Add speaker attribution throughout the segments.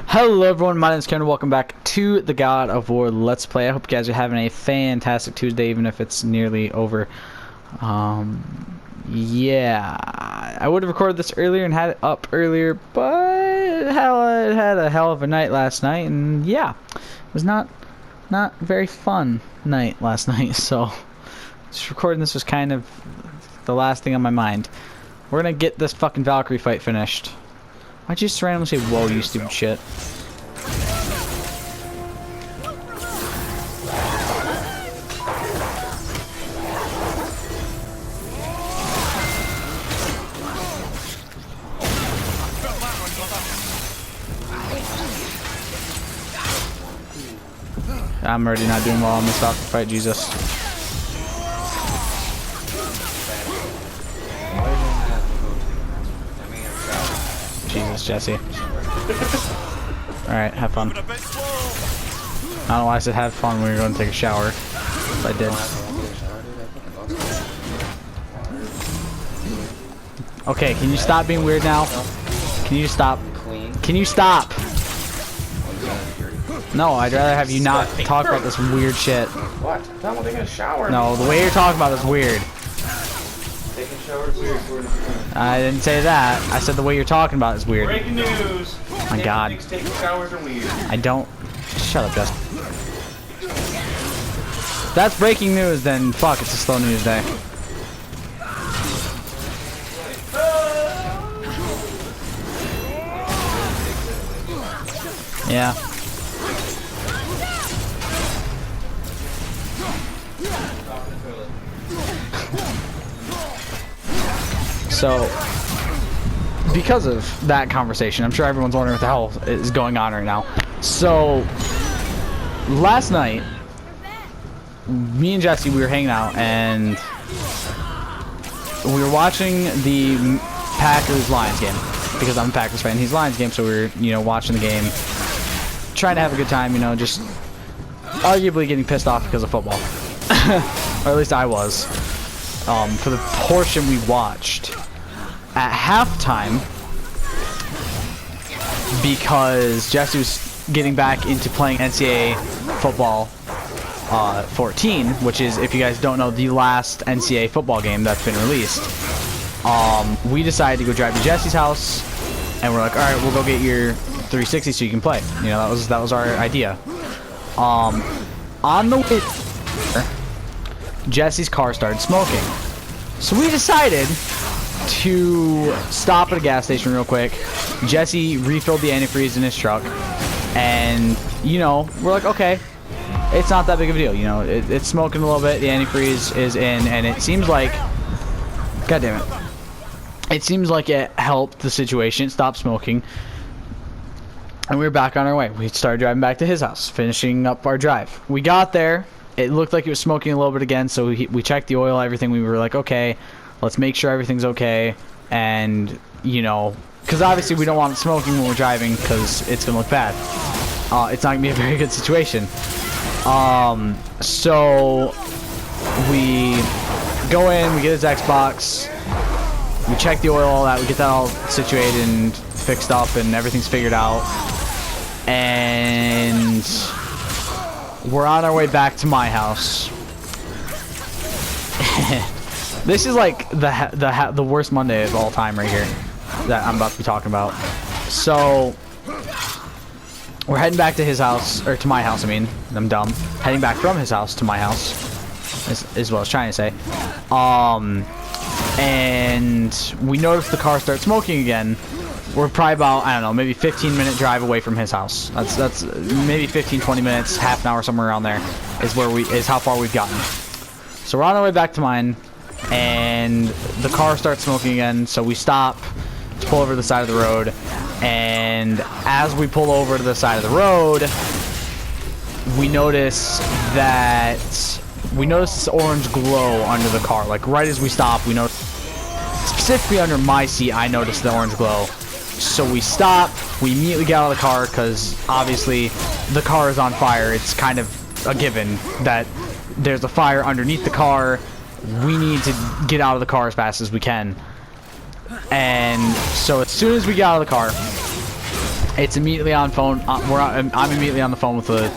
Speaker 1: Hello everyone, my name is Kevin. Welcome back to the God of War Let's Play. I hope you guys are having a fantastic Tuesday, even if it's nearly over. Yeah, I would have recorded this earlier and had it up earlier, but it had a hell of a night last night, and yeah, it was not very fun night last night, so just recording this was kind of the last thing on my mind. We're gonna get this fucking Valkyrie fight finished. Why'd you just randomly say, whoa, you stupid shit? I'm already not doing well on this Valkyrie fight, Jesus. Jesus, Jesse. Alright, have fun. I don't know why I said have fun when you're going to take a shower. But I did. Okay, can you stop being weird now? Can you just stop? Can you stop? No, I'd rather have you not talk about this weird shit.
Speaker 2: What? I'm not taking a shower.
Speaker 1: No, the way you're talking about it is weird.
Speaker 2: Taking showers weird.
Speaker 1: I didn't say that. I said the way you're talking about it is weird.
Speaker 2: Breaking news.
Speaker 1: My God.
Speaker 2: Taking showers are weird.
Speaker 1: I don't. Shut up, Justin. If that's breaking news, then fuck, it's a slow news day. Yeah. So, because of that conversation, I'm sure everyone's wondering what the hell is going on right now. So, last night, me and Jesse, we were hanging out, and we were watching the Packers-Lions game, because I'm a Packers fan, he's a Lions game, so we were, you know, watching the game, trying to have a good time, you know, just arguably getting pissed off because of football. Or at least I was. For the portion we watched. At halftime, because Jesse was getting back into playing NCAA football 14, which is, if you guys don't know, the last NCAA football game that's been released. We decided to go drive to Jesse's house, and we're like, all right, we'll go get your 360 so you can play. You know, that was our idea. On the way, Jesse's car started smoking, so we decided to stop at a gas station real quick. Jesse refilled the antifreeze in his truck, and you know, we're like, okay, it's not that big of a deal, you know, it's smoking a little bit, the antifreeze is in, and it seems like, god damn it, it seems like it helped the situation. It stopped smoking, and we were back on our way. We started driving back to his house, finishing up our drive. We got there, it looked like it was smoking a little bit again, so we checked the oil, everything. We were like, okay, let's make sure everything's okay, and, you know, because obviously we don't want it smoking when we're driving, because it's going to look bad. It's not going to be a very good situation. So we go in, we get his Xbox, we check the oil, all that, we get that all situated and fixed up, and everything's figured out, and we're on our way back to my house. This is like the worst Monday of all time right here that I'm about to be talking about. So we're heading back to his house, or to my house, I mean. I'm dumb. Heading back from his house to my house is what I was trying to say. And we noticed the car start smoking again. We're probably about, I don't know, maybe 15-minute drive away from his house. That's maybe 15-20 minutes, half an hour, somewhere around there is how far we've gotten. So we're on our way back to mine, and the car starts smoking again, so we stop to pull over to the side of the road, and as we pull over to the side of the road, we notice this orange glow under the car. Like, right as we stop, we notice, specifically under my seat, I noticed the orange glow. So we stop, we immediately get out of the car, because obviously the car is on fire. It's kind of a given that there's a fire underneath the car. We need to get out of the car as fast as we can. And so as soon as we get out of the car, It's immediately on phone. I'm immediately on the phone with the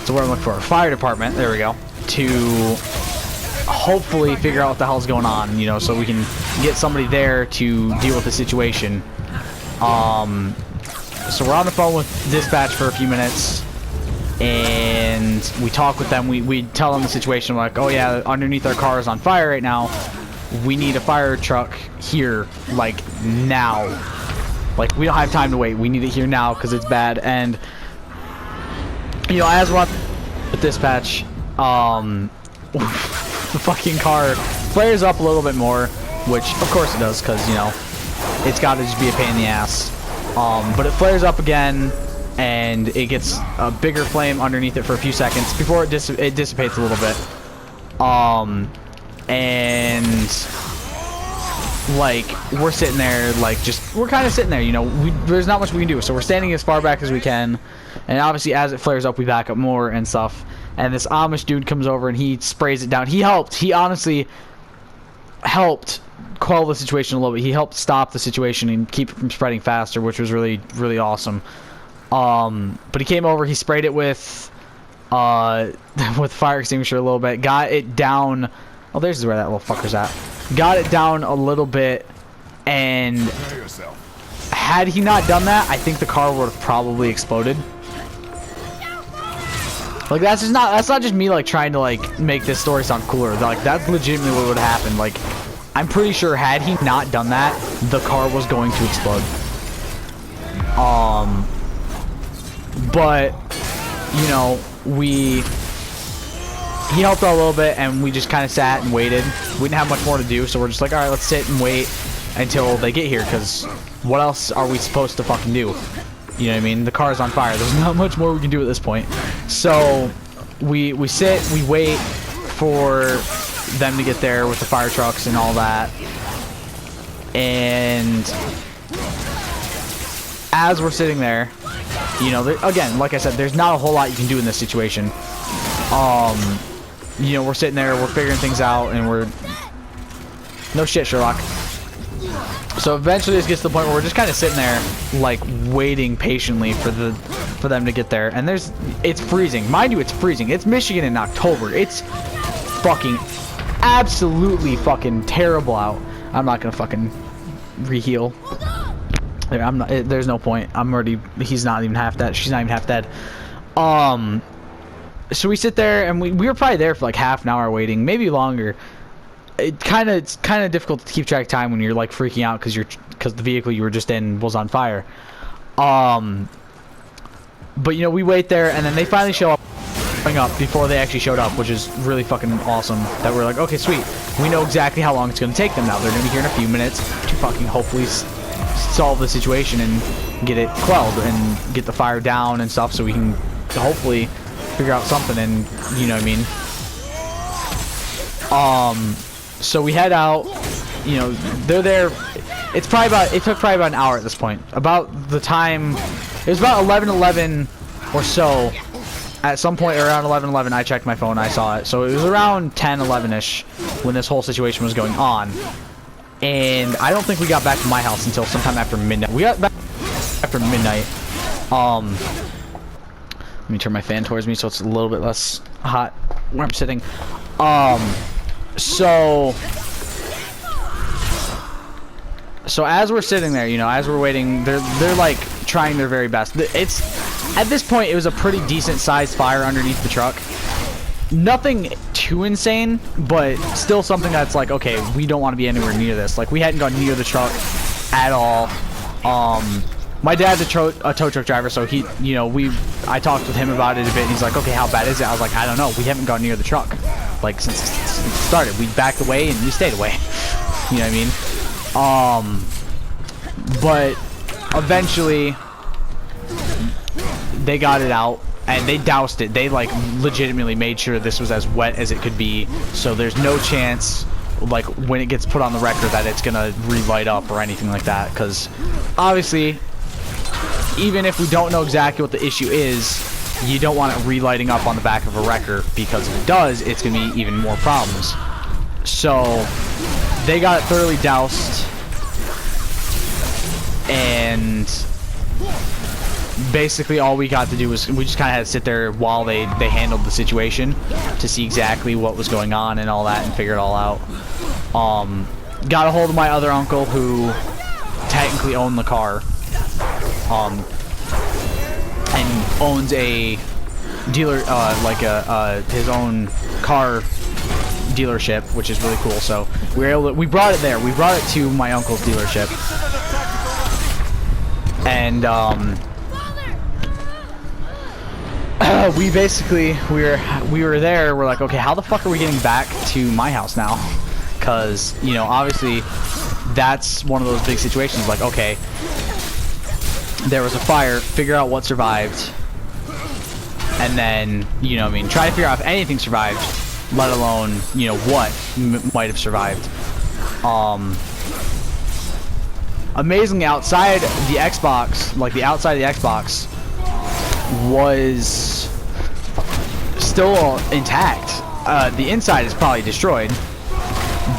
Speaker 1: so what I'm looking for, fire department. There we go. To hopefully figure out what the hell's going on, you know, so we can get somebody there to deal with the situation. So we're on the phone with dispatch for a few minutes, and we talk with them. We tell them the situation. We're like, oh yeah, underneath our car is on fire right now. We need a fire truck here, like, now. Like, we don't have time to wait. We need it here now because it's bad. And, you know, as we're on with dispatch, the fucking car flares up a little bit more, which, of course it does, because, you know, it's got to just be a pain in the ass. But it flares up again, and it gets a bigger flame underneath it for a few seconds before it dissipates a little bit. And like, we're sitting there, like, we're kind of sitting there, you know, there's not much we can do, so we're standing as far back as we can, and obviously as it flares up we back up more and stuff, and this Amish dude comes over and he sprays it down. He honestly helped quell the situation a little bit. He helped stop the situation and keep it from spreading faster, which was really, really awesome. But he came over, he sprayed it with fire extinguisher a little bit, got it down. Oh, there's where that little fucker's at. Got it down a little bit, and had he not done that, I think the car would have probably exploded. Like, that's not just me, like, trying to, like, make this story sound cooler. Like, that's legitimately what would have happened. Like, I'm pretty sure had he not done that, the car was going to explode. But, you know, he helped out a little bit, and we just kind of sat and waited. We didn't have much more to do, so we're just like, alright, let's sit and wait until they get here, because what else are we supposed to fucking do? You know what I mean? The car's on fire. There's not much more we can do at this point. So, we sit, we wait for them to get there with the fire trucks and all that. And as we're sitting there, you know, again, like I said, there's not a whole lot you can do in this situation. You know, we're sitting there, we're figuring things out, and we're... No shit, Sherlock. So eventually this gets to the point where we're just kind of sitting there, like, waiting patiently for them to get there. And it's freezing. Mind you, it's freezing. It's Michigan in October. It's fucking absolutely fucking terrible out. I'm not gonna fucking reheal. There's no point. He's not even half dead. She's not even half dead. So we sit there, and we were probably there for like half an hour waiting, maybe longer. It's kind of difficult to keep track of time when you're like freaking out because the vehicle you were just in was on fire. But you know, we wait there, and then they finally show up before they actually showed up, which is really fucking awesome. That we're like, okay, sweet. We know exactly how long it's gonna take them now. They're gonna be here in a few minutes to fucking hopefully solve the situation and get it quelled and get the fire down and stuff, so we can hopefully figure out something. And you know what I mean. So we head out, you know, they're there. It took probably about an hour at this point. About the time, it was about 11:11 or so. At some point around 11:11, I checked my phone, I saw it. So it was around 10:11ish when this whole situation was going on. And I don't think we got back to my house until sometime after midnight. We got back after midnight. Let me turn my fan towards me so it's a little bit less hot where I'm sitting. So as we're sitting there, you know, as we're waiting, they're like trying their very best. It's at this point it was a pretty decent sized fire underneath the truck. Nothing too insane, but still something that's like, okay, we don't want to be anywhere near this. Like, we hadn't gone near the truck at all. My dad's a tow truck driver, so he, you know, I talked with him about it a bit, and he's like, okay, how bad is it? I was like, I don't know. We haven't gone near the truck. Like, since it started. We backed away, and we stayed away. You know what I mean? But eventually, they got it out, and they doused it. They, like, legitimately made sure this was as wet as it could be, so there's no chance, like, when it gets put on the record that it's gonna relight up or anything like that, because obviously, even if we don't know exactly what the issue is, you don't want it relighting up on the back of a wrecker, because if it does, it's going to be even more problems. So, they got it thoroughly doused, and basically all we got to do was we just kind of had to sit there while they handled the situation to see exactly what was going on and all that and figure it all out. Got a hold of my other uncle who technically owned the car, and owns a dealer, like his own car dealership, which is really cool. So we were able to, we brought it there. We brought it to my uncle's dealership, and we basically we were there. We're like, okay, how the fuck are we getting back to my house now? Because you know, obviously, that's one of those big situations. Like, okay, there was a fire. Figure out what survived, and then you know, what I mean, try to figure out if anything survived, let alone you know what might have survived. Amazingly, outside the Xbox, like the outside of the Xbox, was still intact. The inside is probably destroyed,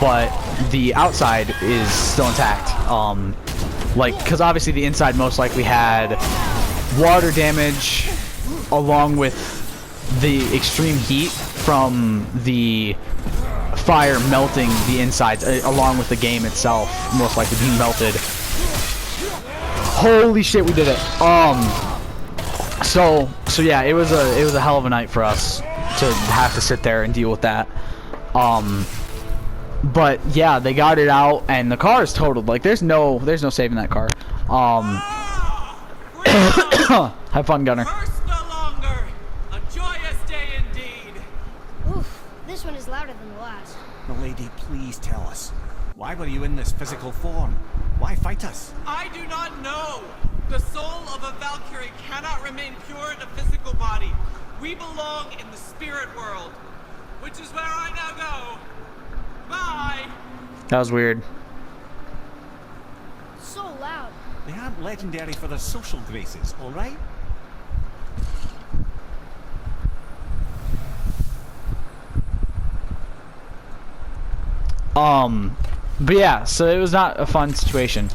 Speaker 1: but the outside is still intact. Like, because obviously the inside most likely had water damage, along with the extreme heat from the fire melting the insides, along with the game itself most likely being melted. Holy shit, we did it. So yeah, it was a hell of a night for us to have to sit there and deal with that. But yeah, they got it out and the car is totaled. Like there's no saving that car. Have fun, Gunner.
Speaker 3: First no longer. A joyous day indeed.
Speaker 4: Oof, this one is louder than the last.
Speaker 5: Milady, please tell us. Why were you in this physical form? Why fight us?
Speaker 3: I do not know. The soul of a Valkyrie cannot remain pure in a physical body. We belong in the spirit world, which is where I now go. Bye.
Speaker 1: That was weird.
Speaker 4: So loud.
Speaker 5: They aren't legendary for their social graces, alright?
Speaker 1: But yeah, so it was not a fun situation.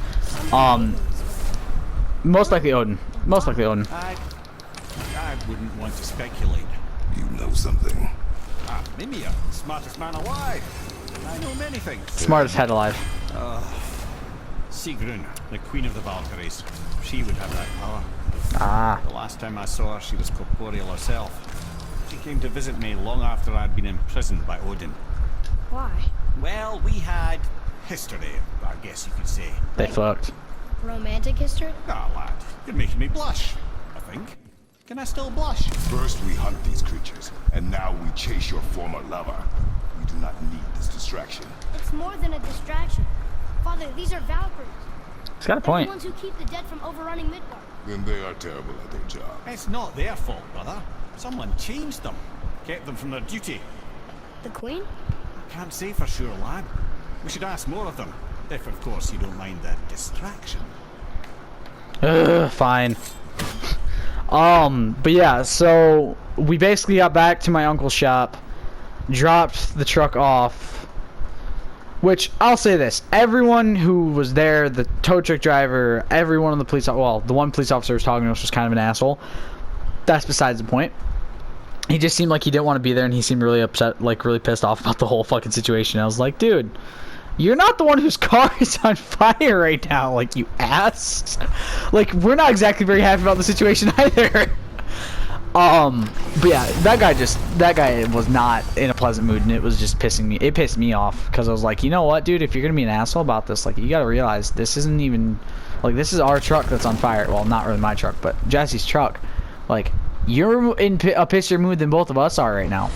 Speaker 1: Most likely Odin. Most likely Odin.
Speaker 5: I wouldn't want to speculate.
Speaker 6: You know something.
Speaker 5: Ah, Mimir, smartest man alive. I know many things.
Speaker 1: Smartest head alive.
Speaker 5: Sigrun, the queen of the Valkyries. She would have that power.
Speaker 1: Ah.
Speaker 5: The last time I saw her, she was corporeal herself. She came to visit me long after I'd been imprisoned by Odin.
Speaker 4: Why?
Speaker 5: Well, we had history, I guess you could say.
Speaker 1: They fucked.
Speaker 4: Romantic history?
Speaker 5: Ah, lad, you're making me blush, I think. Can I still blush?
Speaker 6: First we hunt these creatures, and now we chase your former lover. We do not need this distraction.
Speaker 4: It's more than a distraction. Father, these are Valkyries.
Speaker 1: He's got a
Speaker 4: They're
Speaker 1: point.
Speaker 4: the ones who keep the dead from overrunning Midgard.
Speaker 6: Then they are terrible at their job.
Speaker 5: It's not their fault, brother. Someone changed them. Kept them from their duty.
Speaker 4: The Queen?
Speaker 5: Can't say for sure, lad. We should ask more of them. If, of course, you don't mind the distraction.
Speaker 1: Fine. But yeah, so we basically got back to my uncle's shop, dropped the truck off, which I'll say this, everyone who was there, the tow truck driver, every one of the police, well, the one police officer was talking to us was kind of an asshole. That's besides the point. He just seemed like he didn't want to be there, and he seemed really upset, like really pissed off about the whole fucking situation. I was like, dude, you're not the one whose car is on fire right now, like, you ass. Like, we're not exactly very happy about the situation either. But yeah, that guy was not in a pleasant mood, and it was just it pissed me off, because I was like, you know what, dude, if you're gonna be an asshole about this, like, you gotta realize this isn't even, like, this is our truck that's on fire. Well, not really my truck, but Jesse's truck. Like, you're in a pissier mood than both of us are right now.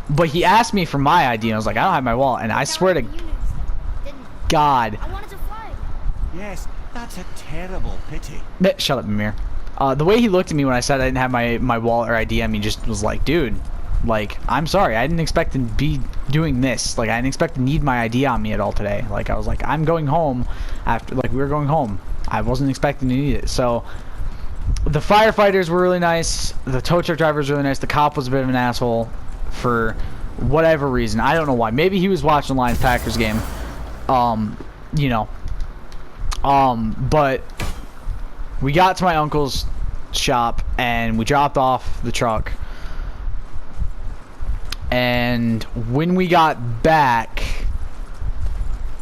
Speaker 1: But he asked me for my ID, and I was like, I don't have my wallet, and I swear to God.
Speaker 4: I wanted to fly.
Speaker 5: Yes, that's a terrible pity.
Speaker 1: Shut up, Mimir. The way he looked at me when I said I didn't have my wallet or ID, I mean, just was like, dude, like, I'm sorry, I didn't expect to be doing this. Like, I didn't expect to need my ID on me at all today. Like, I was like, I'm going home after, like, we were going home. I wasn't expecting to need it. So, the firefighters were really nice. The tow truck driver was really nice. The cop was a bit of an asshole for whatever reason. I don't know why. Maybe he was watching the Lions-Packers game. you know. But we got to my uncle's shop and we dropped off the truck. And when we got back,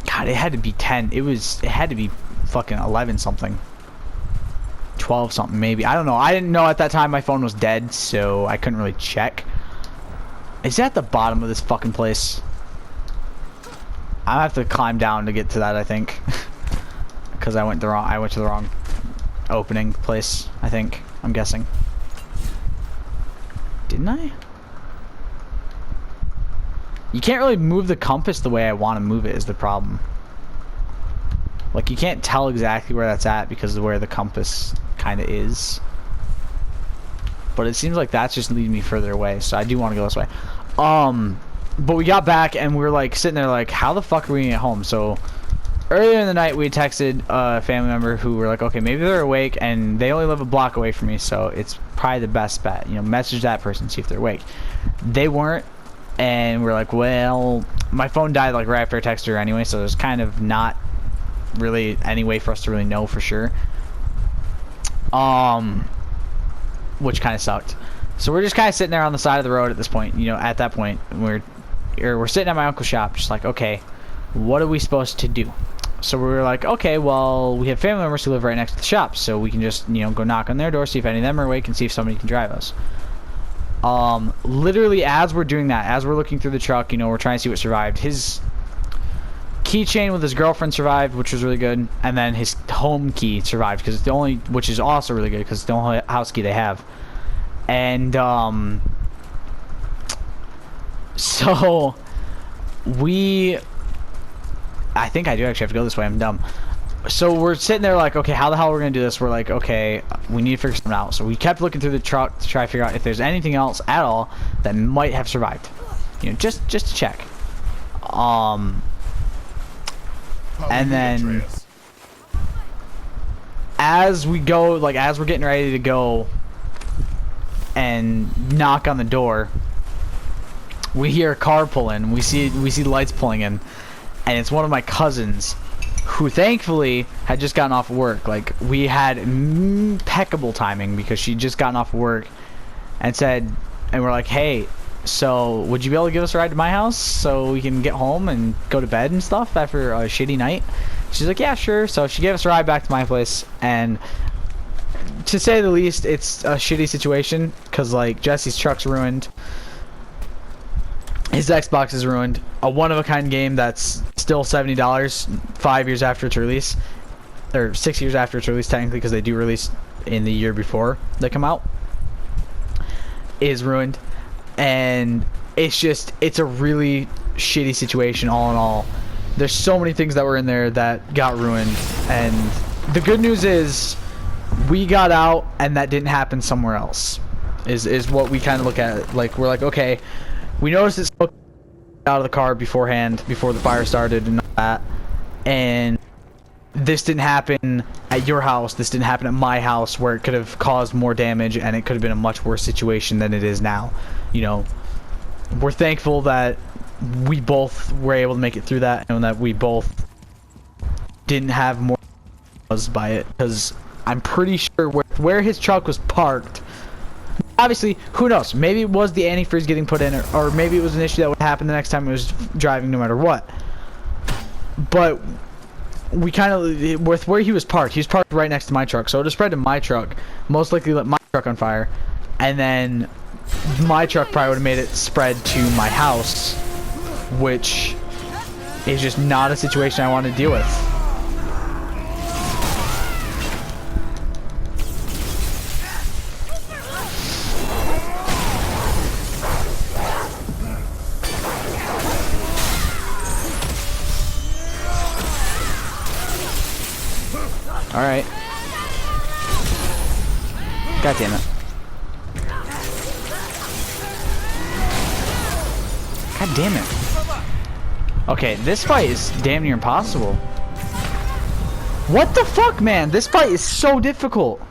Speaker 1: God, it had to be 10. It had to be fucking 11 something. 12 something maybe. I don't know. I didn't know at that time my phone was dead, so I couldn't really check. Is that the bottom of this fucking place? I have to climb down to get to that, I think. Because I went to the wrong opening place, I think. I'm guessing. Didn't I? You can't really move the compass the way I want to move it is the problem. Like, you can't tell exactly where that's at because of where the compass kind of is. But it seems like that's just leading me further away, so I do want to go this way. But we got back and we were like sitting there like, how the fuck are we gonna get home? So earlier in the night we texted a family member who were like, okay, maybe they're awake and they only live a block away from me, so it's probably the best bet. You know, message that person, see if they're awake. They weren't, and we're like, well, my phone died like right after I texted her anyway, so there's kind of not really any way for us to really know for sure. Which kind of sucked. So we're just kind of sitting there on the side of the road at this point. You know, at that point, we're sitting at my uncle's shop, just like, okay, what are we supposed to do? So we were like, okay, well, we have family members who live right next to the shop, so we can just, you know, go knock on their door, see if any of them are awake, and see if somebody can drive us. Literally, as we're doing that, as we're looking through the truck, you know, we're trying to see what survived. His keychain with his girlfriend survived, which was really good, and then his home key survived because it's the only, which is also really good because it's the only house key they have. And so I think I do actually have to go this way. I'm dumb. So we're sitting there like, okay, how the hell are we gonna do this? We're like, okay, we need to figure something out. So we kept looking through the truck to try to figure out if there's anything else at all that might have survived. You know, just to check. And then as we go, like as we're getting ready to go and knock on the door, we hear a car pull in. We see lights pulling in, and it's one of my cousins who thankfully had just gotten off work. Like, we had impeccable timing because she'd just gotten off work and said, and we're like, hey, so would you be able to give us a ride to my house so we can get home and go to bed and stuff after a shitty night? She's like, yeah, sure. So she gave us a ride back to my place, and to say the least, it's a shitty situation because, like, Jesse's truck's ruined. His Xbox is ruined. A one-of-a-kind game that's still $70 5 years after its release. Or 6 years after its release, technically, because they do release in the year before they come out. Is ruined. And it's just, it's a really shitty situation all in all. There's so many things that were in there that got ruined. And the good news is we got out and that didn't happen somewhere else. Is what we kind of look at. Like, we're like, okay, we noticed it's out of the car beforehand, before the fire started and all that, and this didn't happen at your house, this didn't happen at my house, where it could have caused more damage and it could have been a much worse situation than it is now. You know, we're thankful that we both were able to make it through that, and that we both didn't have more caused by it, because I'm pretty sure where his truck was parked, obviously, who knows? Maybe it was the antifreeze getting put in, or maybe it was an issue that would happen the next time it was driving, no matter what. But we kind of, with where he was parked right next to my truck, so it would have spread to my truck, most likely lit my truck on fire, and then my truck probably would have made it spread to my house, which is just not a situation I want to deal with. Alright. God damn it. God damn it. Okay, this fight is damn near impossible. What the fuck, man? This fight is so difficult.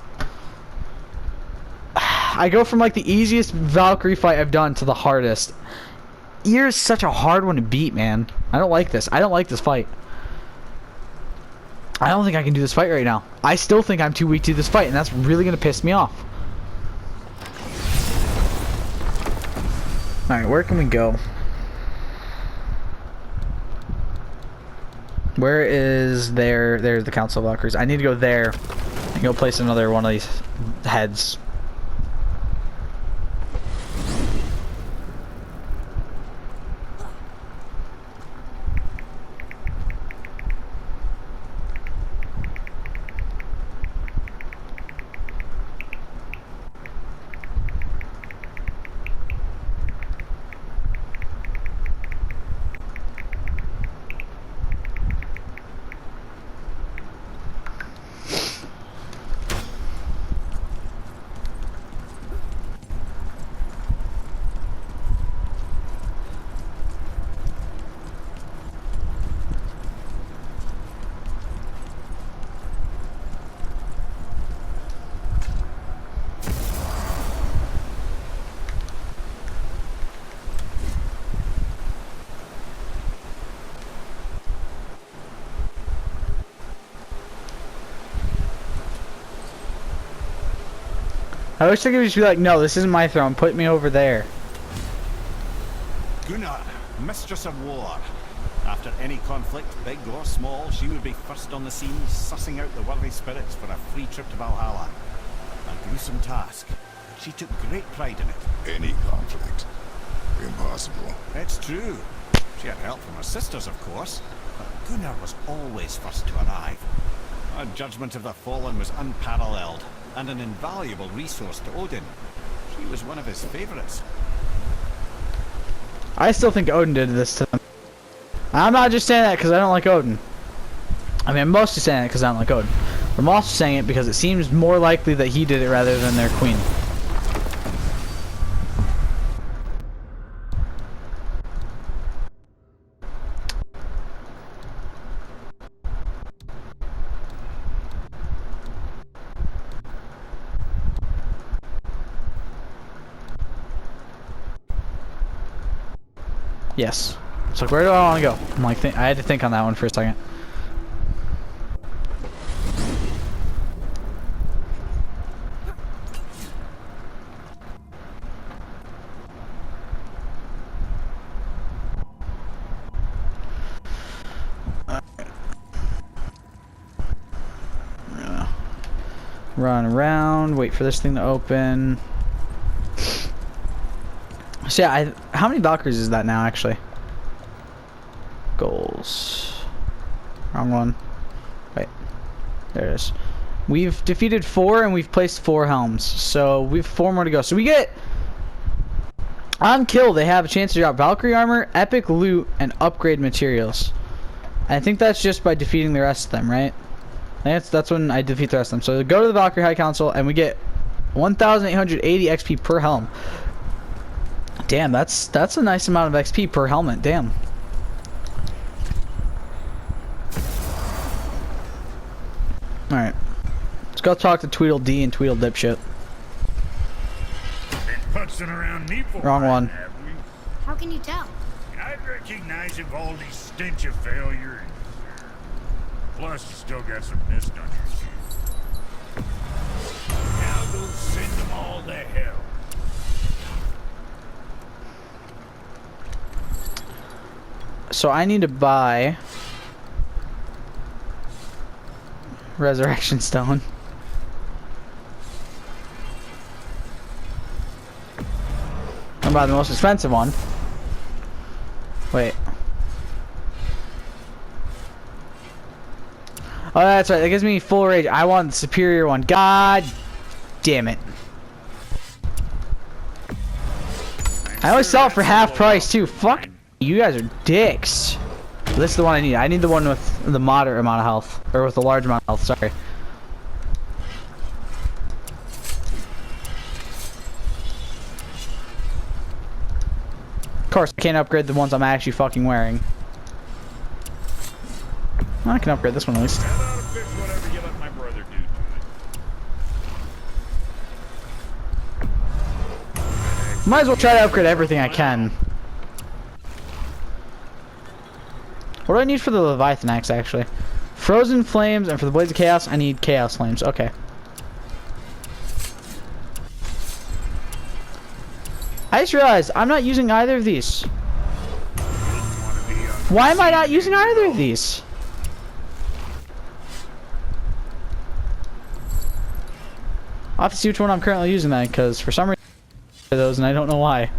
Speaker 1: I go from like the easiest Valkyrie fight I've done to the hardest. Ear is such a hard one to beat, man. I don't like this. I don't like this fight. I don't think I can do this fight right now. I still think I'm too weak to do this fight, and that's really gonna piss me off. Alright, where can we go? Where is there? There's the Council of Valkyries. I need to go there and go place another one of these heads. I wish they could just be like, no, this isn't my throne. Put me over there.
Speaker 5: Gunnar, Mistress of War. After any conflict, big or small, she would be first on the scene, sussing out the worthy spirits for a free trip to Valhalla. A gruesome task. She took great pride in it.
Speaker 6: Any conflict. Impossible.
Speaker 5: It's true. She had help from her sisters, of course, but Gunnar was always first to arrive. Her judgment of the fallen was unparalleled, and an invaluable resource to Odin. She was one of his favorites.
Speaker 1: I still think Odin did this to them. I'm not just saying that because I don't like Odin. I mean, I'm mostly saying it because I don't like Odin. But I'm also saying it because it seems more likely that he did it rather than their queen. Yes. It's like, where do I want to go? I'm like, I had to think on that one for a second. Run around, wait for this thing to open. So yeah, how many Valkyries is that now, actually? Goals. Wrong one. Wait. There it is. We've defeated 4 and we've placed 4 helms. So we've 4 more to go. So we get... On kill, they have a chance to drop Valkyrie armor, epic loot, and upgrade materials. I think that's just by defeating the rest of them, right? That's when I defeat the rest of them. So go to the Valkyrie High Council and we get 1,880 XP per helm. Damn, that's a nice amount of XP per helmet. Damn. All right, let's go talk to Tweedledee and Tweedledipshit.
Speaker 7: Been putzing around me for
Speaker 1: Wrong one.
Speaker 7: have we?
Speaker 4: How can you tell?
Speaker 7: I'd recognize Ivaldi's stench of failure. Plus, you still got some mist on your shoes. Now go send them all to hell.
Speaker 1: So I need to buy Resurrection Stone. I'm buy the most expensive one. Wait. Oh, that's right. That gives me full rage. I want the superior one. God damn it. I always sell it for half price too. Fuck. You guys are dicks. This is the one I need. I need the one with the moderate amount of health. Or with the large amount of health, sorry. Of course, I can't upgrade the ones I'm actually fucking wearing. Well, I can upgrade this one at least.
Speaker 7: How about to fix whatever you let my brother do to it?
Speaker 1: Might as well try to upgrade everything I can. What do I need for the Leviathan axe, actually? Frozen Flames, and for the Blades of Chaos, I need Chaos Flames. Okay. I just realized I'm not using either of these. Why am I not using either of these? I'll have to see which one I'm currently using then, because for some reason those, and I don't know why.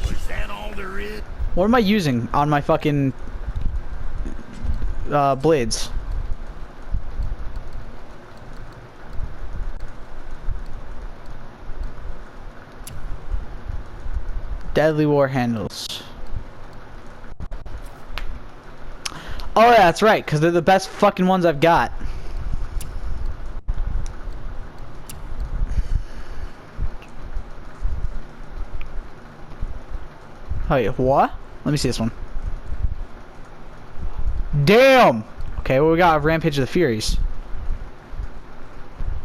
Speaker 7: Was that all there is?
Speaker 1: What am I using on my fucking blades? Deadly War handles. Oh yeah, that's right, because they're the best fucking ones I've got. Oh yeah, what? Let me see this one. Damn! Okay, what we got? Rampage of the Furies.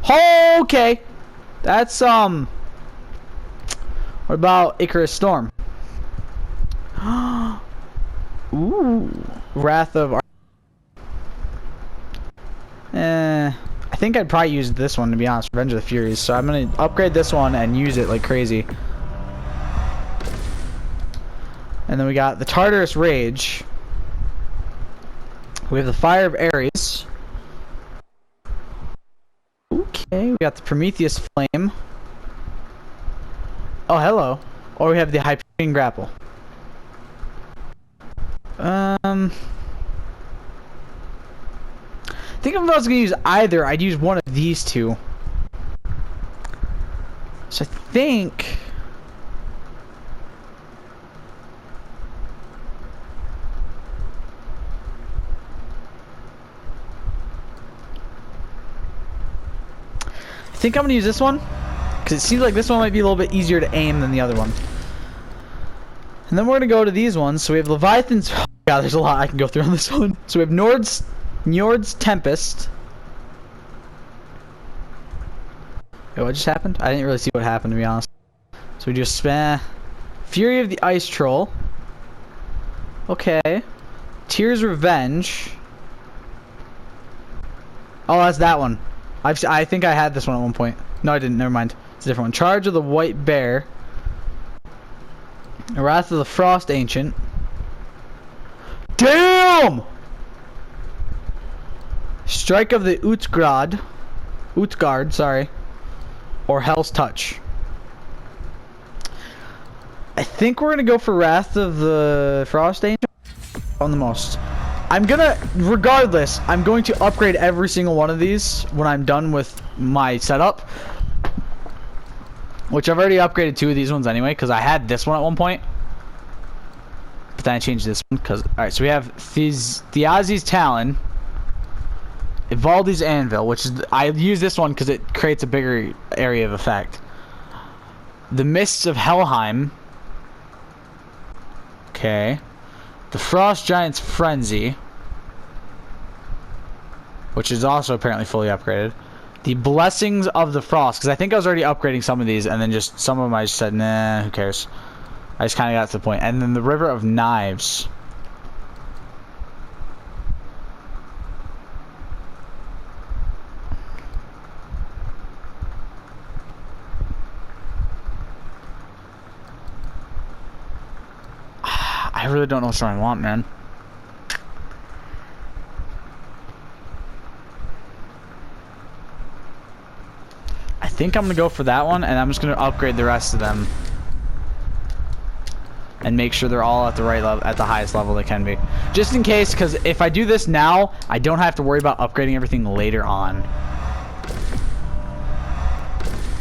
Speaker 1: Okay! That's, what about Icarus Storm? Ooh. Wrath of... I think I'd probably use this one, to be honest. Revenge of the Furies. So I'm gonna upgrade this one and use it like crazy. And then we got the Tartarus Rage. We have the Fire of Ares. Okay, we got the Prometheus Flame. Oh, hello. Or we have the Hyperion Grapple. I think if I was going to use either, I'd use one of these two. So I think... I'm going to use this one. Because it seems like this one might be a little bit easier to aim than the other one. And then we're going to go to these ones. So we have Leviathan's... Oh god, there's a lot I can go through on this one. So we have Njord's Tempest. Wait, what just happened? I didn't really see what happened, to be honest. So we just spam... Fury of the Ice Troll. Okay. Tyr's Revenge. Oh, that's that one. I think I had this one at one point. No, I didn't. Never mind. It's a different one. Charge of the White Bear. Wrath of the Frost Ancient. Damn! Strike of the Utgard, sorry. Or Hell's Touch. I think we're gonna go for Wrath of the Frost Ancient on the most. I'm gonna, regardless, I'm going to upgrade every single one of these when I'm done with my setup. Which I've already upgraded 2 of these ones anyway, because I had this one at one point. But then I changed this one, because... Alright, so we have Thiazi's Talon. Ivaldi's Anvil, which is... I use this one because it creates a bigger area of effect. The Mists of Helheim. Okay. The Frost Giant's Frenzy. Which is also apparently fully upgraded. The Blessings of the Frost, because I think I was already upgrading some of these, and then just some of them I just said, nah, who cares. I just kind of got to the point. And then the River of Knives. I really don't know which one I want, man. I think I'm gonna go for that one, and I'm just gonna upgrade the rest of them and make sure they're all at the right level, at the highest level they can be, just in case. Because if I do this now, I don't have to worry about upgrading everything later on.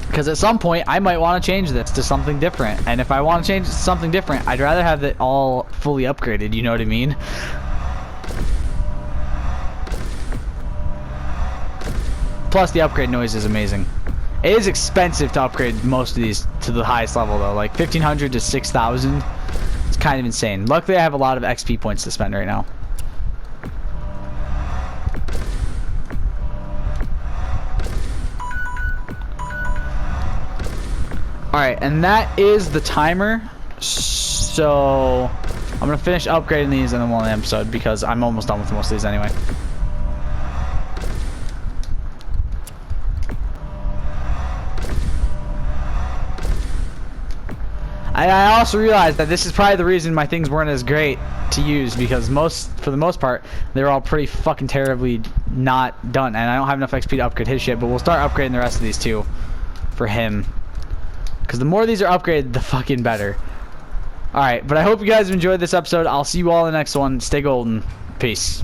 Speaker 1: Because at some point, I might want to change this to something different, and if I want to change it to something different, I'd rather have it all fully upgraded. You know what I mean? Plus, the upgrade noise is amazing. It is expensive to upgrade most of these to the highest level, though. Like 1,500 to 6,000. It's kind of insane. Luckily, I have a lot of XP points to spend right now. Alright, and that is the timer. So I'm gonna finish upgrading these and then we'll end the episode because I'm almost done with most of these anyway. I also realized that this is probably the reason my things weren't as great to use, because for the most part they were all pretty fucking terribly not done, and I don't have enough XP to upgrade his shit, but we'll start upgrading the rest of these too for him, because the more these are upgraded, the fucking better. Alright, but I hope you guys enjoyed this episode. I'll see you all in the next one. Stay golden. Peace.